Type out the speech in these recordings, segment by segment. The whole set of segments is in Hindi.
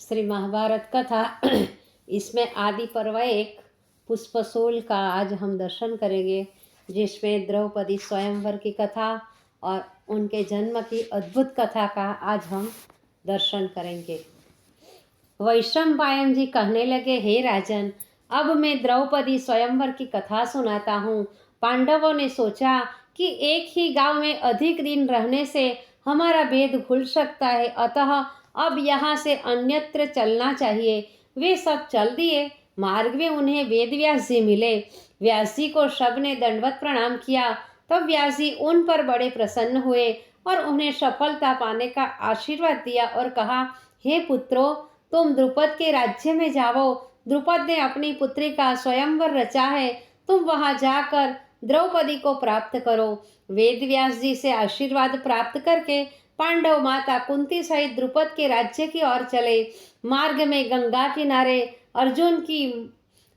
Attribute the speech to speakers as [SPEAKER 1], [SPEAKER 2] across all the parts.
[SPEAKER 1] श्री महाभारत कथा इसमें आदि पर्व एक पुष्पशूल का आज हम दर्शन करेंगे, जिसमें द्रौपदी स्वयंवर की कथा और उनके जन्म की अद्भुत कथा का आज हम दर्शन करेंगे। वैशंपायन जी कहने लगे, हे राजन, अब मैं द्रौपदी स्वयंवर की कथा सुनाता हूँ। पांडवों ने सोचा कि एक ही गांव में अधिक दिन रहने से हमारा भेद खुल सकता है, अतः अब यहाँ से अन्यत्र चलना चाहिए। वे सब चल दिए। मार्ग में उन्हें वेदव्यास जी मिले। व्यास जी को सबने दंडवत प्रणाम किया। तब व्यास जी उन पर बड़े प्रसन्न हुए और उन्हें सफलता पाने का आशीर्वाद दिया और कहा, हे पुत्रों, तुम द्रुपद के राज्य में जाओ। द्रुपद ने अपनी पुत्री का स्वयंवर रचा है, तुम वहां जाकर द्रौपदी को प्राप्त करो। वेदव्यास जी से आशीर्वाद प्राप्त करके पांडव माता कुंती सहित द्रुपद के राज्य की ओर चले। मार्ग में गंगा किनारे अर्जुन की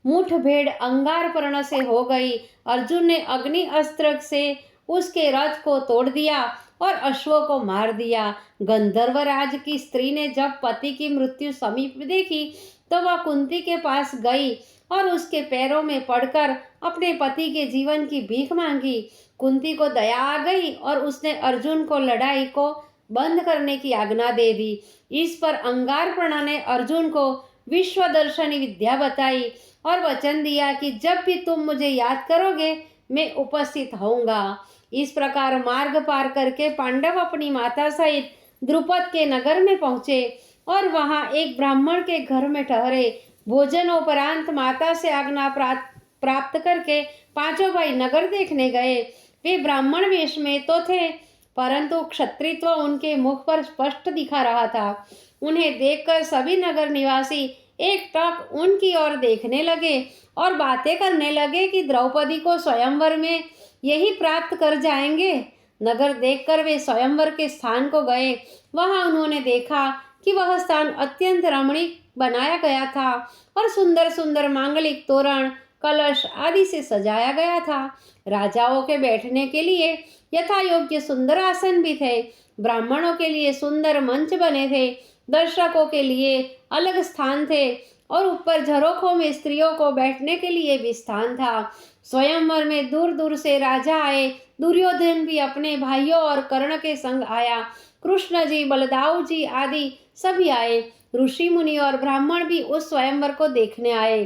[SPEAKER 1] मुठभेड़ अंगारपर्ण से हो गई। अर्जुन ने अग्नि अस्त्र से उसके रथ को तोड़ दिया और अश्वों को मार दिया। गंधर्वराज की स्त्री ने जब पति की मृत्यु समीप देखी तो वह कुंती के पास गई और उसके पैरों में पड़कर अपने पति के जीवन की भीख मांगी। कुंती को दया आ गई और उसने अर्जुन को लड़ाई को बंद करने की आज्ञा दे दी। इस पर अंगारपर्ण ने अर्जुन को विश्वदर्शनी विद्या बताई और वचन दिया कि जब भी तुम मुझे याद करोगे मैं उपस्थित होऊंगा। इस प्रकार मार्ग पार करके पांडव अपनी माता सहित द्रुपद के नगर में पहुंचे और वहां एक ब्राह्मण के घर में ठहरे। भोजनोपरांत माता से आज्ञा प्राप्त करके पांचों भाई नगर देखने गए। वे ब्राह्मण वेश में तो थे, परंतु क्षत्रित्व उनके मुख पर स्पष्ट दिखा रहा था। उन्हें देखकर सभी नगर निवासी एक टक उनकी ओर देखने लगे और बातें करने लगे कि द्रौपदी को स्वयंवर में यही प्राप्त कर जाएंगे। नगर देखकर वे स्वयंवर के स्थान को गए। वहां उन्होंने देखा कि वह स्थान अत्यंत रमणीक बनाया गया था और सुंदर सुंदर मांगलिक तोरण, कलश आदि से सजाया गया था। राजाओं के बैठने के लिए यथा योग्य सुंदर आसन भी थे। ब्राह्मणों के लिए सुंदर मंच बने थे। दर्शकों के लिए अलग स्थान थे और ऊपर झरोखों में स्त्रियों को बैठने के लिए भी स्थान था। स्वयंवर में दूर दूर से राजा आए। दुर्योधन भी अपने भाइयों और कर्ण के संग आया। कृष्ण जी, बलदाऊ जी आदि सभी आए। ऋषि मुनि और ब्राह्मण भी उस स्वयंवर को देखने आए।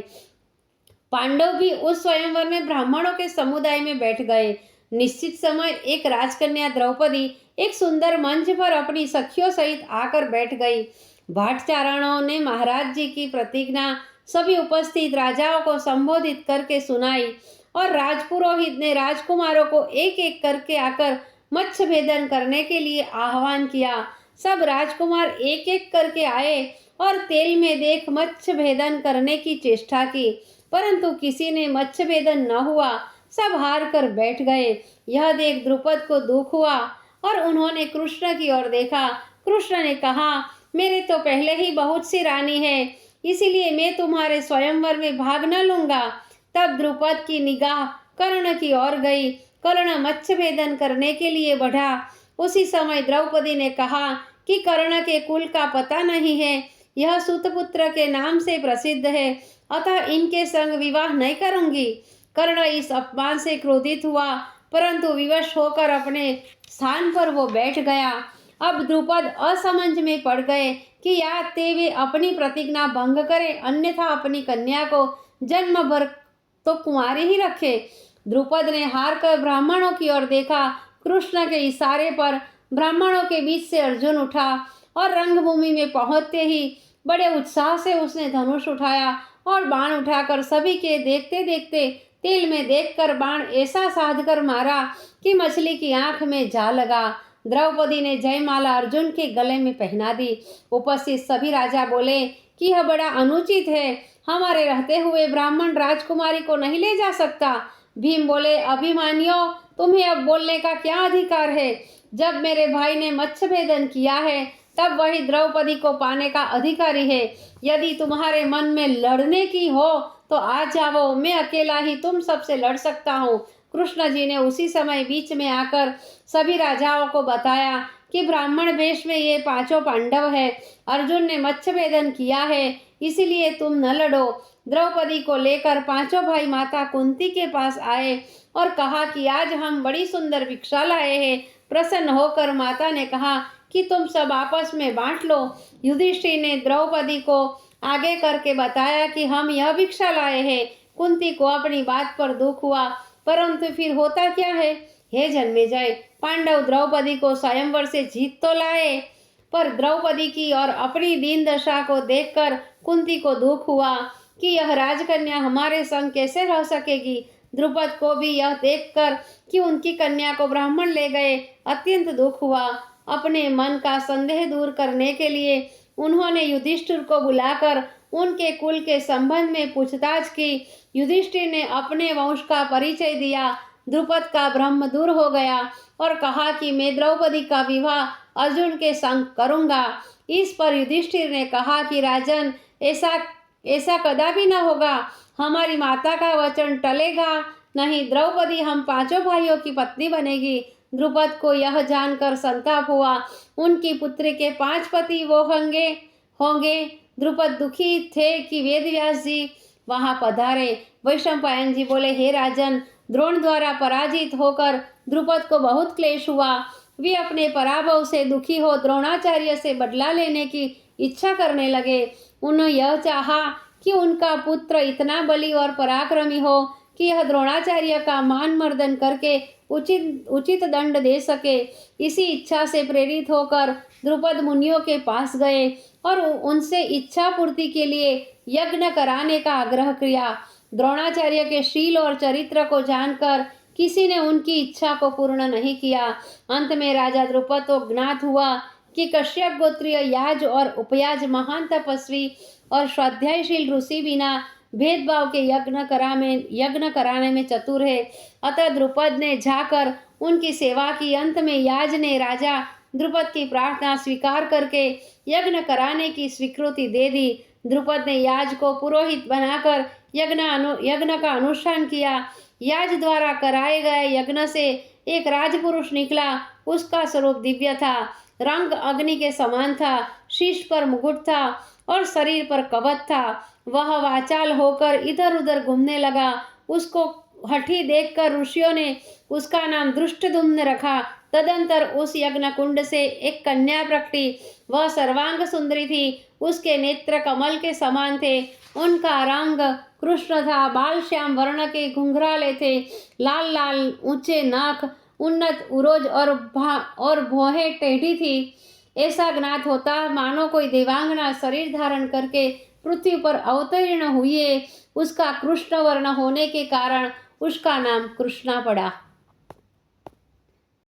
[SPEAKER 1] पांडव भी उस स्वयंवर में ब्राह्मणों के समुदाय में बैठ गए। निश्चित समय एक राजकन्या द्रौपदी एक सुंदर मंच पर अपनी सखियों सहित आकर बैठ गई। भाटचारणों ने महाराज जी की प्रतिज्ञा सभी उपस्थित राजाओं को संबोधित करके सुनाई और राजपुरोहित ने राजकुमारों को एक एक करके आकर मत्स्य भेदन करने के लिए आह्वान किया। सब राजकुमार एक एक करके आए और तेल में देख मत्स्य भेदन करने की चेष्टा की, परंतु किसी ने मत्स्य भेदन न हुआ। सब हार कर बैठ गए। यह देख द्रुपद को दुख हुआ और उन्होंने कृष्ण की ओर देखा। कृष्ण ने कहा, मेरे तो पहले ही बहुत सी रानी है, इसीलिए मैं तुम्हारे स्वयंवर में भाग न लूंगा। तब द्रुपद की निगाह कर्ण की ओर गई। कर्ण मत्स्य भेदन करने के लिए बढ़ा। उसी समय द्रौपदी ने कहा कि कर्ण के कुल का पता नहीं है, यह सुतपुत्र के नाम से प्रसिद्ध है, अतः इनके संग विवाह नहीं करूंगी। कर्ण इस अपमान से क्रोधित हुआ, परंतु विवश होकर अपने स्थान पर वो बैठ गया। अब द्रुपद असमंज में पड़ गए कि या ते वे अपनी प्रतिज्ञा भंग करें, अन्यथा अपनी कन्या को जन्म भर तो कुंवारी ही रखे। द्रुपद ने हार कर ब्राह्मणों की ओर देखा। कृष्ण के इशारे पर ब्राह्मणों के बीच से अर्जुन उठा और रंगभूमि में पहुंचते ही बड़े उत्साह से उसने धनुष उठाया और बाण उठाकर सभी के देखते देखते तेल में देखकर बाण ऐसा साध कर मारा कि मछली की आंख में जा लगा। द्रौपदी ने जयमाला अर्जुन के गले में पहना दी। उपस्थित सभी राजा बोले कि यह बड़ा अनुचित है, हमारे रहते हुए ब्राह्मण राजकुमारी को नहीं ले जा सकता। भीम बोले, अभिमानियों, तुम्हें अब बोलने का क्या अधिकार है? जब मेरे भाई ने मत्स्य भेदन किया है तब वही द्रौपदी को पाने का अधिकारी है। यदि तुम्हारे मन में लड़ने की हो तो आ जाओ, मैं अकेला ही तुम सबसे लड़ सकता हूँ। कृष्ण जी ने उसी समय बीच में आकर सभी राजाओं को बताया कि ब्राह्मण वेश में ये पांचों पांडव है, अर्जुन ने मत्स्य भेदन किया है, इसीलिए तुम न लड़ो। द्रौपदी को लेकर पांचों भाई माता कुंती के पास आए और कहा कि आज हम बड़ी सुंदर भिक्षा लाए हैं। प्रसन्न होकर माता ने कहा कि तुम सब आपस में बांट लो। युधिष्ठिर ने द्रौपदी को आगे करके बताया कि हम यह भिक्षा लाए हैं। कुंती को अपनी बात पर दुख हुआ, परंतु फिर होता क्या है। हे जन्मेजय, पांडव द्रौपदी को स्वयंवर से जीत तो लाए, पर द्रौपदी की और अपनी दीन दशा को देखकर कुंती को दुख हुआ कि यह राजकन्या हमारे संग कैसे रह सकेगी। द्रुपद को भी यह देखकर कि उनकी कन्या को ब्राह्मण ले गए अत्यंत दुख हुआ। अपने मन का संदेह दूर करने के लिए उन्होंने युधिष्ठिर को बुलाकर उनके कुल के संबंध में पूछताछ की। युधिष्ठिर ने अपने वंश का परिचय दिया। द्रुपद का भ्रम दूर हो गया और कहा कि मैं द्रौपदी का विवाह अर्जुन के संग करूंगा। इस पर युधिष्ठिर ने कहा कि राजन, ऐसा ऐसा कदापि न होगा। हमारी माता का वचन टलेगा नहीं। द्रौपदी हम पांचों भाइयों की पत्नी बनेगी। द्रुपद को यह जानकर संताप हुआ। उनकी पुत्री के 5 पति वो होंगे। द्रुपद दुखी थे कि वेदव्यास जी वहां पधारे। वैशंपायन जी बोले, हे राजन, द्रोण द्वारा पराजित होकर द्रुपद को बहुत क्लेश हुआ। वे अपने पराभव से दुखी हो द्रोणाचार्य से बदला लेने की इच्छा करने लगे। उन्होंने यह चाहा कि उनका पुत्र इतना बली और पराक्रमी हो कि यह द्रोणाचार्य का मान मर्दन करके उचित दंड दे सके। इसी इच्छा से प्रेरित होकर द्रुपद मुनियों के पास गए और उनसे इच्छा पूर्ति के लिए यज्ञ कराने का आग्रह किया। द्रोणाचार्य के शील और चरित्र को जानकर किसी ने उनकी इच्छा को पूर्ण नहीं किया। अंत में राजा द्रुपद को ज्ञात हुआ कि कश्यप गोत्रीय याज और उपयाज महान तपस्वी और स्वाध्यायशील ऋषि बिना भेदभाव के यज्ञ कराने में चतुर है। अतः द्रुपद ने जाकर उनकी सेवा की। अंत में याज ने राजा द्रुपद की प्रार्थना स्वीकार करके यज्ञ कराने की स्वीकृति दे दी। द्रुपद ने याज को पुरोहित बनाकर यज्ञ का अनुष्ठान किया। याज द्वारा कराए गए यज्ञ से एक राजपुरुष निकला। उसका स्वरूप दिव्य था, रंग अग्नि के समान था, शीश पर मुकुट था और शरीर पर कवच था। वह वाचाल होकर इधर उधर घूमने लगा। उसको हठी देखकर ऋषियों ने उसका नाम दृष्टद्युम्न रखा। तदंतर उस यज्ञ कुंड से एक कन्या प्रकटी। वह सर्वांग सुंदरी थी। उसके नेत्र कमल के समान थे। उनका रंग कृष्ण था। बाल श्याम वर्ण के घुंघराले थे। लाल लाल ऊंचे नाक, उन्नत उरोज और भौहें टेढ़ी थी। ऐसा ज्ञात होता मानो कोई देवांगना शरीर धारण करके पृथ्वी पर अवतीर्ण हुई है। उसका कृष्ण वर्ण होने के कारण उसका नाम कृष्णा पड़ा।